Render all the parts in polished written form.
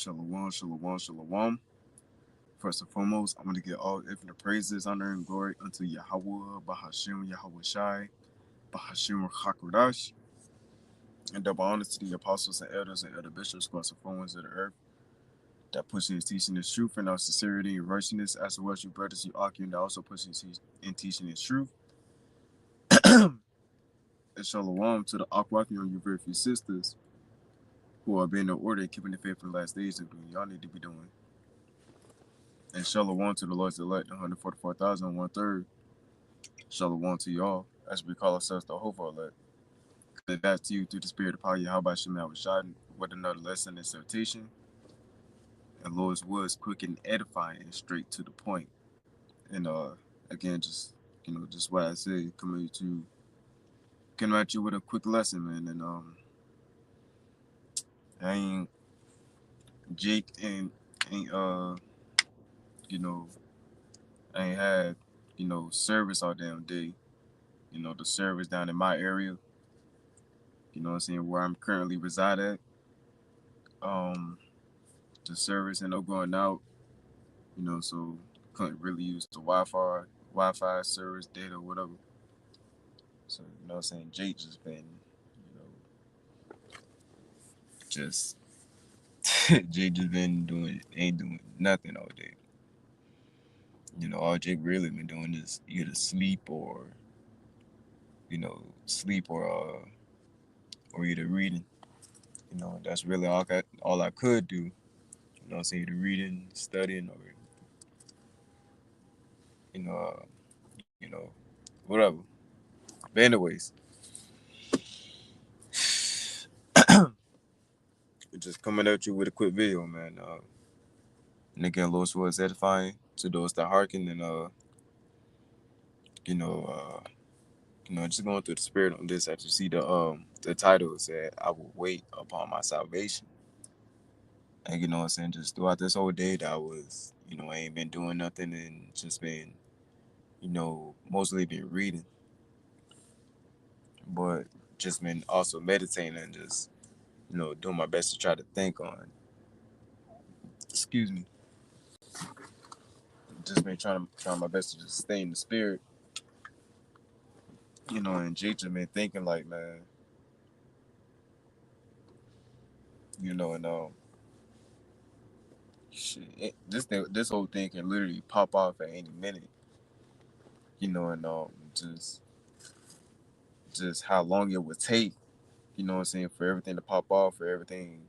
Shalom, shalom, shalom. First and foremost, I'm going to give all infinite praises, honor, and glory unto Yahweh, Bahashim, Yahweh Shai, Bahashim, Hakodash, and double honors to the apostles and elder bishops, across the four winds of the earth, that push in teaching this truth and our sincerity and righteousness, as well as you brothers, you argue, and that also push in teaching this truth. And shalom to the Akwaki on your very few sisters who are being in order and keeping the faith in the last days and doing y'all need to be doing. And shalom to the Lord's elect, 144,000, one third. Shalom to y'all, as we call ourselves the hope of elect. Coming back to you through the spirit of power, Yahweh Shem Shad, with another lesson and exhortation. And Lord's words quick and edifying and straight to the point. And again, just just what I say, coming at you with a quick lesson, man. And I ain't Jake ain't you know, I ain't had, service all damn day. The service down in my area, what I'm saying, where I'm currently reside at. Um, the service ended up going out, so couldn't really use the Wi-Fi service, data, whatever. So, what I'm saying, Jake just been, just Jake just been ain't doing nothing all day. All Jake really been doing is either sleep or either reading. That's really all I could do. I'm saying, either reading, studying, or you know, uh, you know, whatever. But anyways, just coming at you with a quick video, man. And again, Lord was edifying to those that hearken, and you know, uh, just going through the spirit on this. As you see the title said, "I will wait upon my salvation." And what I'm saying, just throughout this whole day, that I was, I ain't been doing nothing and just been, mostly been reading, but just been also meditating and just, doing my best to try to think on. Excuse me. Just been trying my best to just stay in the spirit, and Jake just been thinking like, man, and shit, this whole thing can literally pop off at any minute, and just how long it would take, what I'm saying, for everything to pop off, for everything,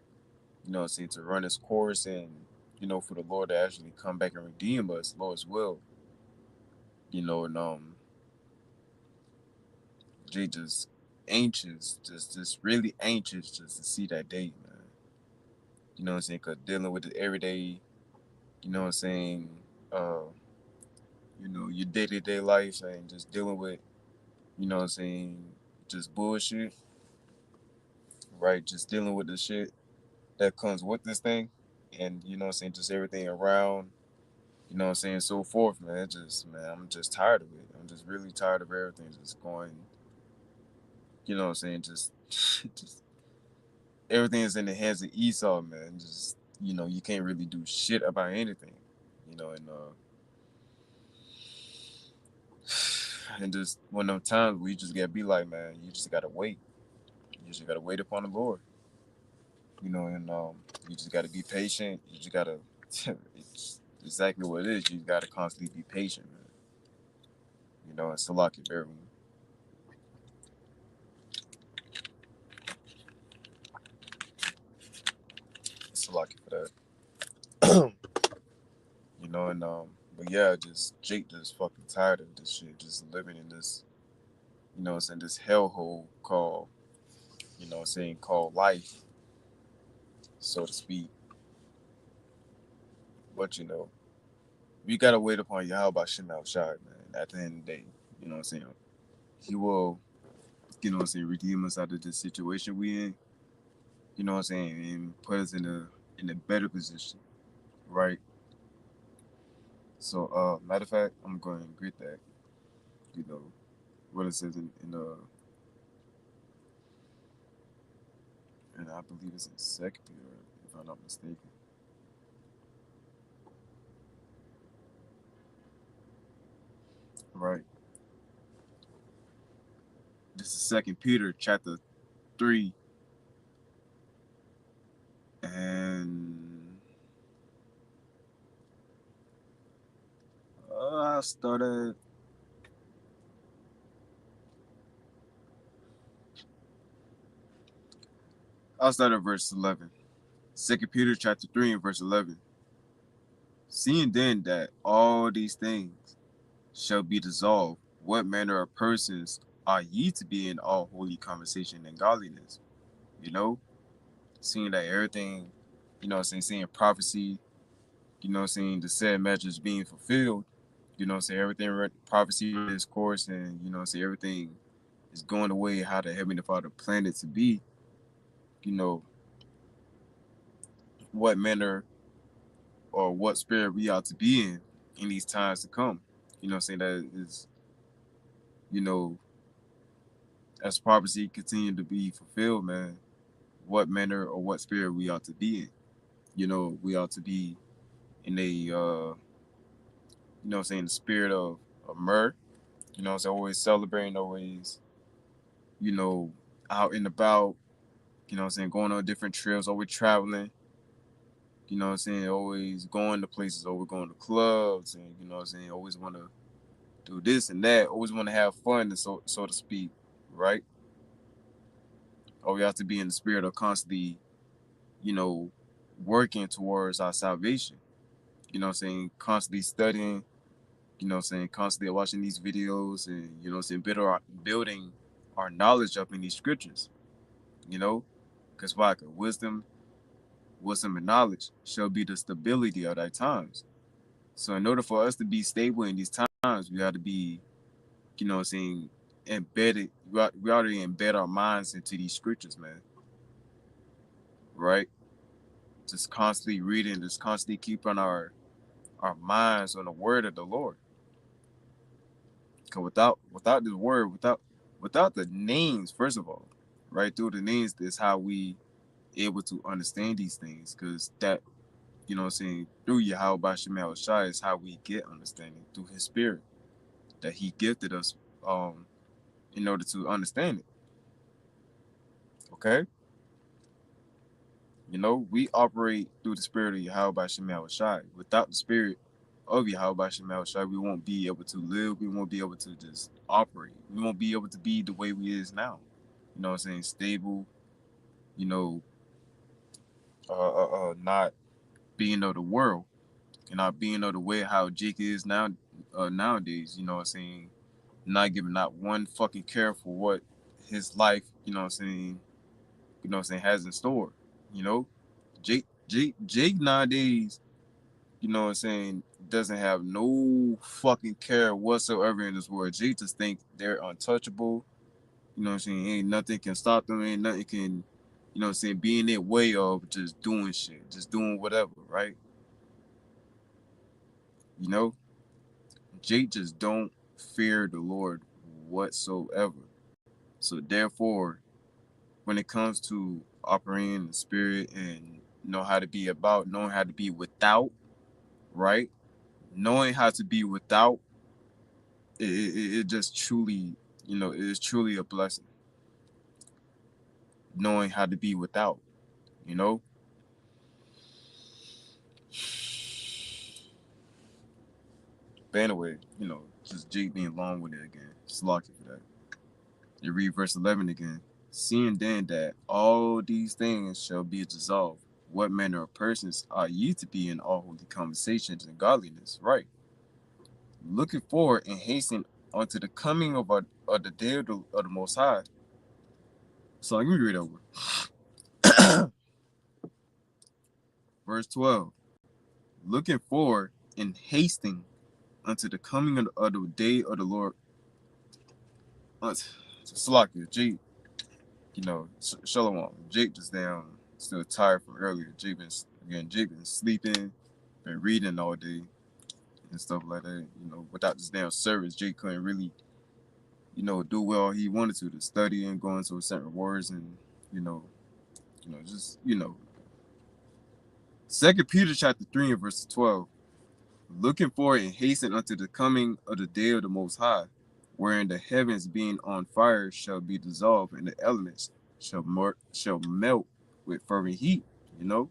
what I'm saying, to run its course, and for the Lord to actually come back and redeem us, Lord's will, and Jake just anxious, just really anxious just to see that day, man. What I'm saying? Because dealing with it every day, what I'm saying, uh, your day to day life and just dealing with, what I'm saying, just bullshit, right? Just dealing with the shit that comes with this thing, and what I'm saying, just everything around, what I'm saying, so forth, man. Man, I'm just tired of it. I'm just really tired of everything just going, what I'm saying, just, just everything is in the hands of Esau, man. Just, you can't really do shit about anything, and and just one of them times where you just gotta be like, man, you just gotta wait. You just gotta wait upon the Lord, and you just gotta be patient. You just gotta, it's exactly what it is. You gotta constantly be patient, man. And Salaki, everyone. Salaki for that. And but yeah, just Jake just fucking tired of this shit, just living in this, saying, this hellhole called, saying, called life, so to speak. But we gotta wait upon Yahweh Shemel Shai, man. At the end of the day, what I'm saying, He will, what I'm saying, redeem us out of this situation we in. What I'm saying, and put us in a better position, right? So, matter of fact, I'm going to greet that. You know what it says and I believe it's in Second Peter, if I'm not mistaken. right? This is Second Peter chapter 3, and I started. I'll start at verse 11. Second Peter chapter 3 and verse 11. Seeing then that all these things shall be dissolved, what manner of persons are ye to be in all holy conversation and godliness? You know, seeing that everything, seeing prophecy, seeing the said measures being fulfilled, everything, prophecy, discourse, and, everything is going the way how the Heavenly Father planned it to be, you know, what manner or what spirit we ought to be in these times to come. Saying that is, you know, as prophecy continue to be fulfilled, man, what manner or what spirit we ought to be in. We ought to be in a, the spirit of myrrh, so always celebrating, always, you know, out and about, going on different trails, always traveling, always going to places, always going to clubs, and, always want to do this and that, always want to have fun, so to speak, right? Or we have to be in the spirit of constantly, you know, working towards our salvation. Constantly studying, constantly watching these videos and, building our knowledge up in these scriptures, you know, because why? 'Cause wisdom and knowledge shall be the stability of thy times. So in order for us to be stable in these times, we have to be, embedded. We already embed our minds into these scriptures, man. Right? Just constantly reading, just constantly keeping our minds on the word of the Lord. Cause without this word, without the names, first of all, right? Through the names, is how we able to understand these things. Cause that, through Yahweh Shemel Shai is how we get understanding through his spirit that he gifted us in order to understand it. Okay? We operate through the spirit of Yahweh Shemel Shai. Without the spirit of Yahweh Shemel Shai, we won't be able to live. We won't be able to just operate. We won't be able to be the way we is now. Stable, you know, not being of the world and not being of the way how Jake is now nowadays, not giving not one fucking care for what his life, has in store. You know? Jake nowadays, doesn't have no fucking care whatsoever in this world. Jake just think they're untouchable. Ain't nothing can stop them, ain't nothing can, be in their way of just doing shit, just doing whatever, right? You know? Jake just don't fear the Lord whatsoever. So therefore, when it comes to operating in the spirit and know how to be about, knowing how to be without, right? Knowing how to be without, it just truly, it is truly a blessing. Knowing how to be without, you know? But anyway, just Jake being long with it again. Just lock it for that. You read verse 11 again. Seeing then that all these things shall be dissolved, what manner of persons are ye to be in all holy conversations and godliness? Right. Looking forward and hasten unto the coming of the day of the Most High. So let me read over. Verse 12. Looking forward and hasting unto the coming of the day of the Lord. Salakia, Jake, Shalom. Jake just down, still tired from earlier. Jake been sleeping, been reading all day and stuff like that. Without this damn service, Jake couldn't really, do well he wanted to study and go into certain words and, just, Second Peter chapter 3 and verse 12. looking for and hasten unto the coming of the day of the Most High, wherein the heavens being on fire shall be dissolved, and the elements shall melt with fervent heat. You know,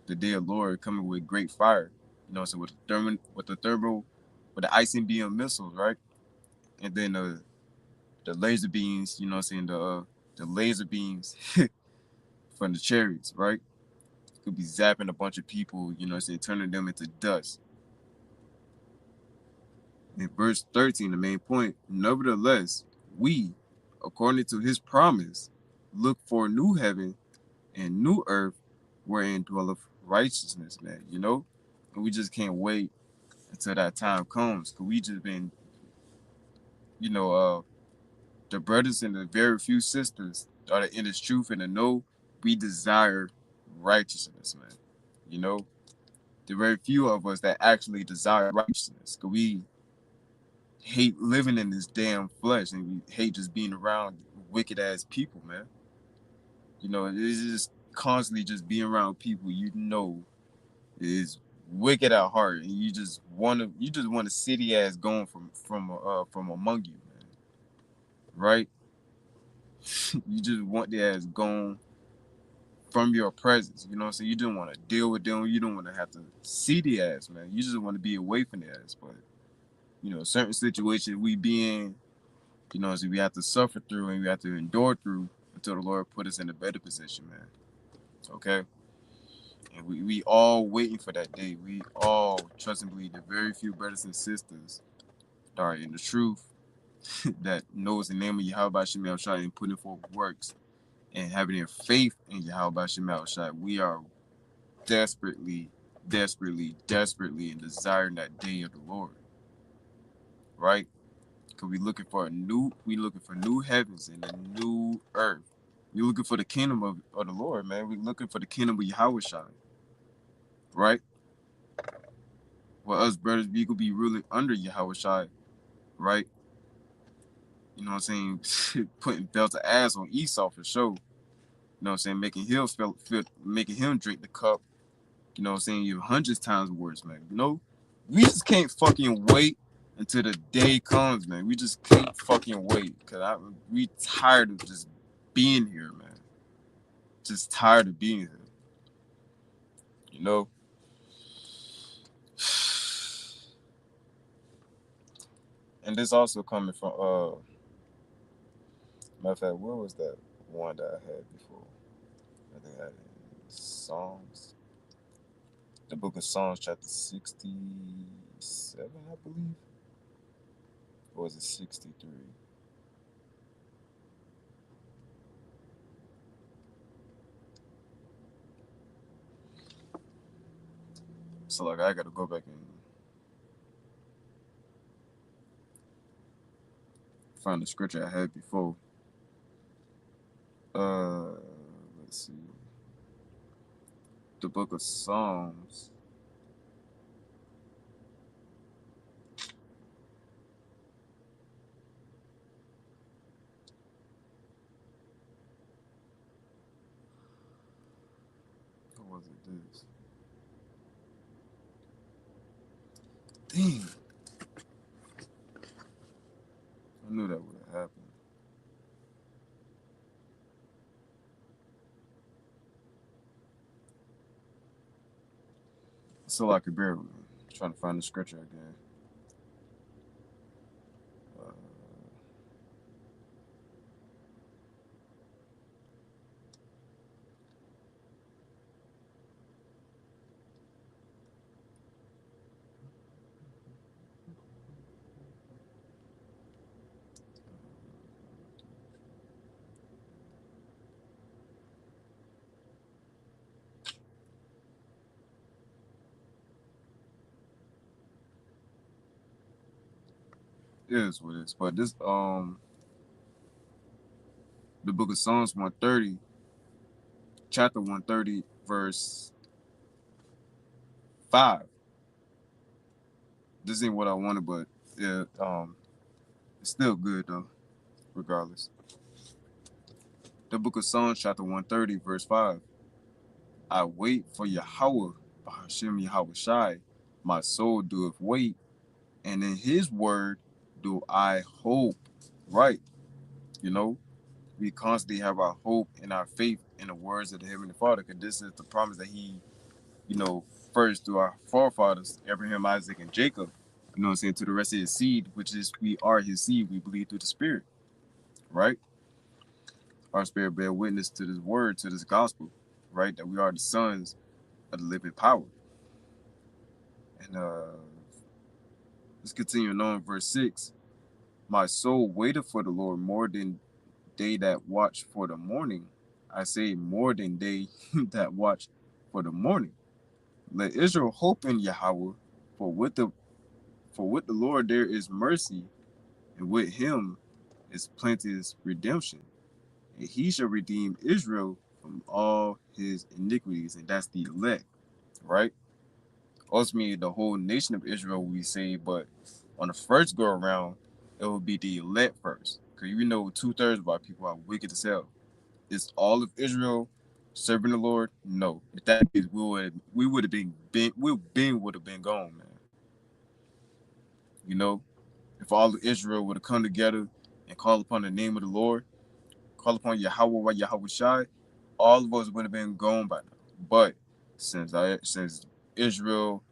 the day of the Lord coming with great fire. You know, so with the ICBM missiles, right? And then the laser beams. You know, what I'm saying the laser beams from the chariots, right? Could be zapping a bunch of people. You know, what I'm saying turning them into dust. In verse 13, the main point, nevertheless, we, according to his promise, look for a new heaven and new earth wherein dwelleth righteousness, man. You know? And we just can't wait until that time comes. Cause we just been, you know, the brothers and the very few sisters that are in this truth and the know we desire righteousness, man. You know? The very few of us that actually desire righteousness. Cause we hate living in this damn flesh and we hate just being around wicked ass people, man. You know, it's just constantly just being around people you know is wicked at heart, and you just want a city ass going from among you, man. Right? You just want the ass gone from your presence. You know what I'm saying? You don't want to deal with them. You don't want to have to see the ass, man. You just want to be away from the ass. But you know, certain situations we be in, you know, so we have to suffer through and we have to endure through until the Lord put us in a better position, man. Okay? And we all waiting for that day. We all trust and believe the very few brothers and sisters that are in the truth that knows the name of Yahweh Shemel Shai and putting forth works and having their faith in Yahweh Shemel Shai. We are desperately, desperately, desperately in desiring that day of the Lord. Right? Because we looking for new heavens and a new earth. We looking for the kingdom of the Lord, man. We looking for the kingdom of Yahweh Shai. Right? Well, us brothers, we could be ruling under Yahweh Shai, right? You know what I'm saying? Putting belts of ass on Esau for sure. You know what I'm saying? Making him drink the cup. You know what I'm saying? You hundreds times worse, man. You know? We just can't fucking wait until the day comes, man. We just can't fucking wait. Cause we tired of just being here, man. Just tired of being here. You know? And this also coming from matter of fact, where was that one that I had before? I think I had it in Psalms. The book of Psalms, chapter 67, I believe. Or was it 63? So like I gotta go back and find the scripture I had before. Uh let's see. The book of Psalms. What was it this? Damn. I knew that would have happened. So I could bear with me. Trying to find the scripture again. Uh, it is what it is. But this the book of Psalms 130, chapter 130, verse 5. This ain't what I wanted, but yeah, it's still good though, regardless. The book of Psalms, chapter 130, verse 5. I wait for Yahweh, Bahashim Yahweh Shai, My soul doeth wait, and in his word do I hope. Right. You know, we constantly have our hope and our faith in the words of the Heavenly Father, because this is the promise that he, you know, first through our forefathers, Abraham, Isaac, and Jacob, you know what I'm saying, to the rest of his seed, which is we are his seed, we believe through the Spirit, right? Our spirit bear witness to this word, to this gospel, right? That we are the sons of the living power. And let's continue on verse 6. My soul waited for the Lord more than they that watch for the morning. I say more than they that watch for the morning. Let Israel hope in Yahweh, for with the Lord there is mercy, and with him is plenteous redemption. And he shall redeem Israel from all his iniquities. And that's the elect, right? Ultimately, the whole nation of Israel we say, but on the first go around, it will be the elect first. Because you know 2/3 of our people are wicked as hell. Is all of Israel serving the Lord? No. If that is, we would have been gone, man. You know, if all of Israel would have come together and call upon the name of the Lord, call upon Yahweh Yahweh Shai, all of us would have been gone by now. But since Israel,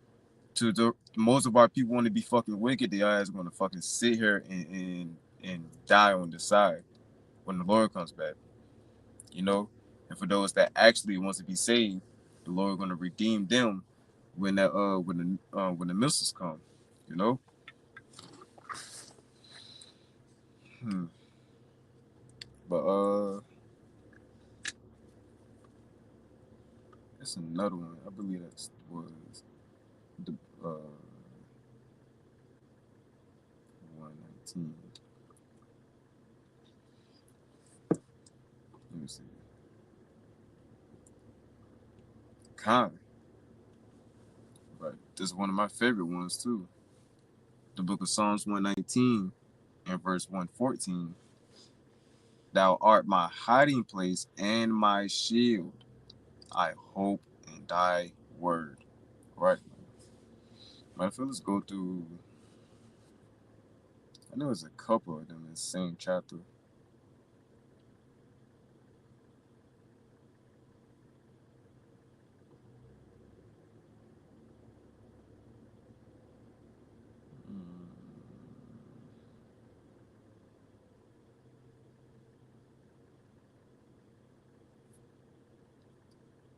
to the most of our people want to be fucking wicked, they are going to fucking sit here and die on the side when the Lord comes back. You know, and for those that actually wants to be saved, the Lord going to redeem them when that when the missiles come. You know. But it's another one. I believe that was the 119. Let me see. Kind. But this is one of my favorite ones too. The book of Psalms 119 and verse 114. Thou art my hiding place and my shield. I hope in thy word. Right. My fellas go through. I know there's a couple of them in the same chapter.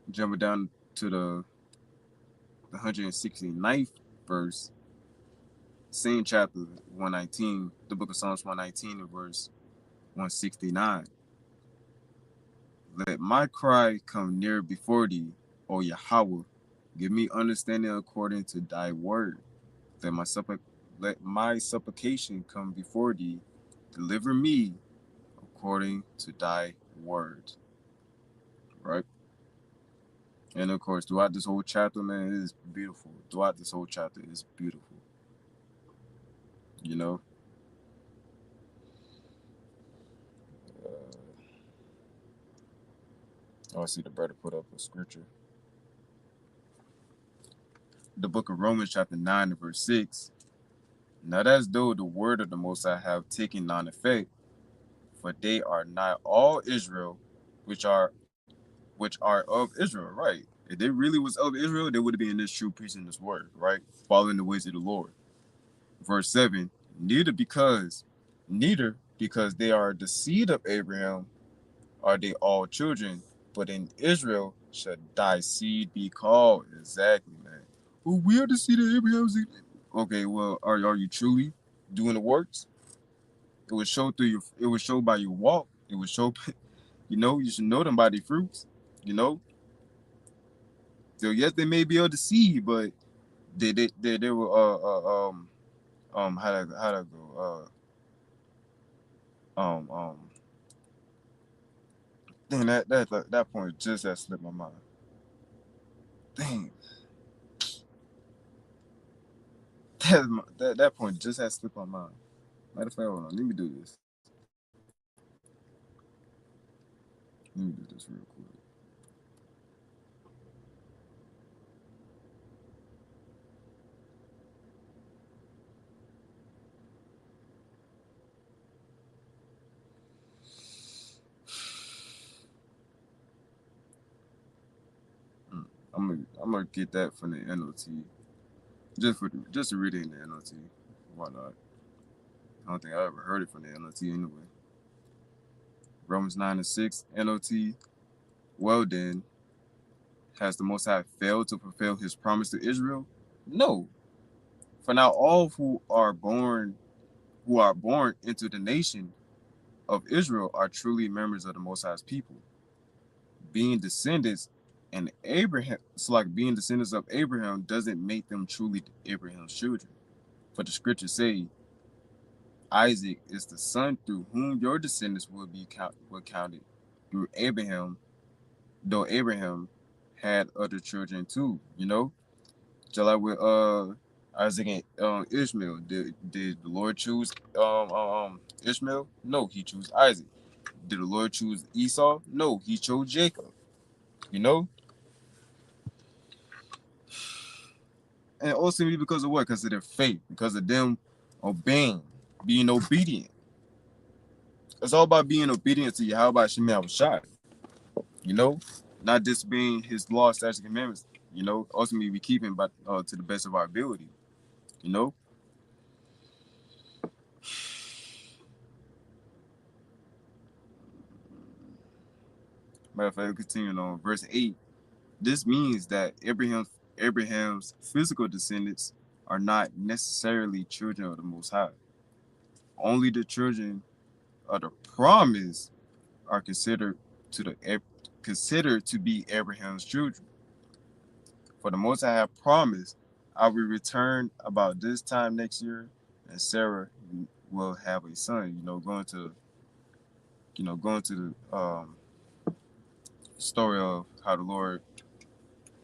Jumping down to the 169th verse, same chapter 119, the book of Psalms 119 and verse 169. Let my cry come near before thee, O Yahweh. Give me understanding according to thy word. Let my supplication come before thee. Deliver me according to thy word. Right? And of course, throughout this whole chapter, man, it is beautiful. Throughout this whole chapter, it's beautiful. You know? I see the brother put up a scripture. The book of Romans, chapter 9 and verse 6. Not as though the word of the Most High have taken non effect, for they are not all Israel, which are of Israel, right? If they really was of Israel, they would have been in this true preaching this word, right? Following the ways of the Lord. Verse 7, neither because they are the seed of Abraham are they all children, but in Israel shall thy seed be called. Exactly, man. Well, we are the seed of Abraham. Okay, well, are you truly doing the works? It was show through your. It was show by your walk. It was show. You know, you should know them by their fruits. You know. So yes, they may be able to see, but they were how to go dang that point just that slipped my mind. Dang, that point just had slipped my mind. Matter of fact, hold on, let me do this. Let me do this real quick. I'm gonna get that from the NLT, just to read it in the NLT. Why not? I don't think I ever heard it from the NLT anyway. Romans 9:6 NLT. Well then, has the Most High failed to fulfill His promise to Israel? No. For now, all who are born into the nation of Israel are truly members of the Most High's people, being descendants and Abraham. It's like being descendants of Abraham doesn't make them truly Abraham's children. For the scriptures say, Isaac is the son through whom your descendants will be counted through Abraham, though Abraham had other children too. Just like with Isaac and Ishmael. Did the Lord choose Ishmael? No, He chose Isaac. Did the Lord choose Esau? No, He chose Jacob. You know, and ultimately because of what? Because of their faith, because of them obeying, being obedient. It's all about being obedient to Yahweh Shemi Awashai. You know, not disobeying His law, statutes, and commandments. Ultimately we keep Him by to the best of our ability. You know. Matter of fact, continuing on verse 8. This means that Abraham's physical descendants are not necessarily children of the Most High. Only the children of the promise are considered to be Abraham's children. For the Most High have promised, I will return about this time next year, and Sarah will have a son. Going to the story of how the Lord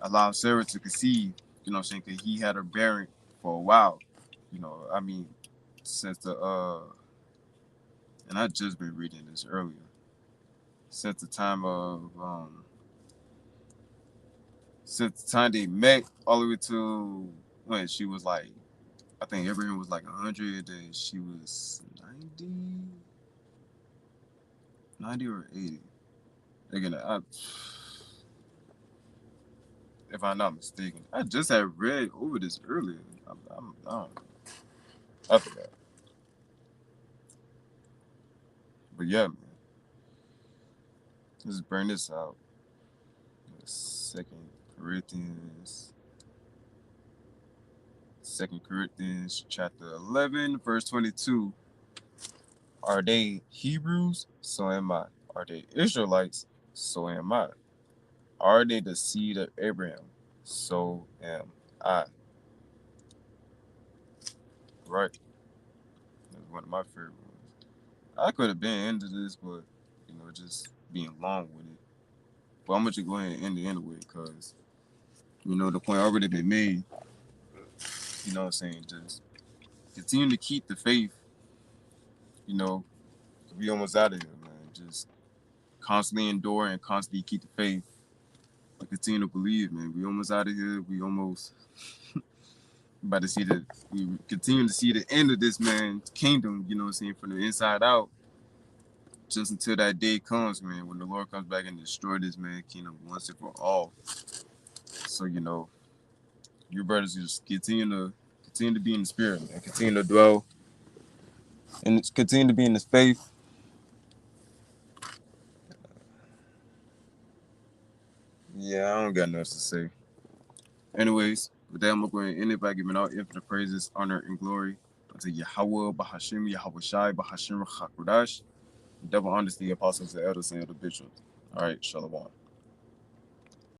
allowed Sarah to conceive. Because He had her barren for a while. I mean, since and I just been reading this earlier. Since the time they met, all the way to when she was like, I think Abraham was like 100, and she was 90 or 80. Again, if I'm not mistaken, I just had read over this earlier. I forgot. But yeah, man. Let's bring this out. Second Corinthians chapter 11, verse 22. Are they Hebrews? So am I. Are they Israelites? So am I. Are they the seed of Abraham? So am I. Right. That's one of my favorite ones. I could have been into this, but just being long with it. But I'm gonna just go ahead and end it anyway, because the point already been made. You know what I'm saying? Just continue to keep the faith. We almost out of here, man. Just constantly endure and constantly keep the faith. And continue to believe, man. We almost out of here. We almost about to see we continue to see the end of this man's kingdom, from the inside out. Just until that day comes, man, when the Lord comes back and destroy this man's kingdom once and for all. So, you brothers just continue to be in the spirit, man. Continue to dwell and continue to be in this faith. Yeah, I don't got nothing to say. Anyways, with that, I'm going to end it by giving all infinite praises, honor, and glory unto Yahweh, Bahashim, Yahweh Shai, Bahashim, Chakudash, double honors the apostles, the elders, and the bishops. All right, Shalom.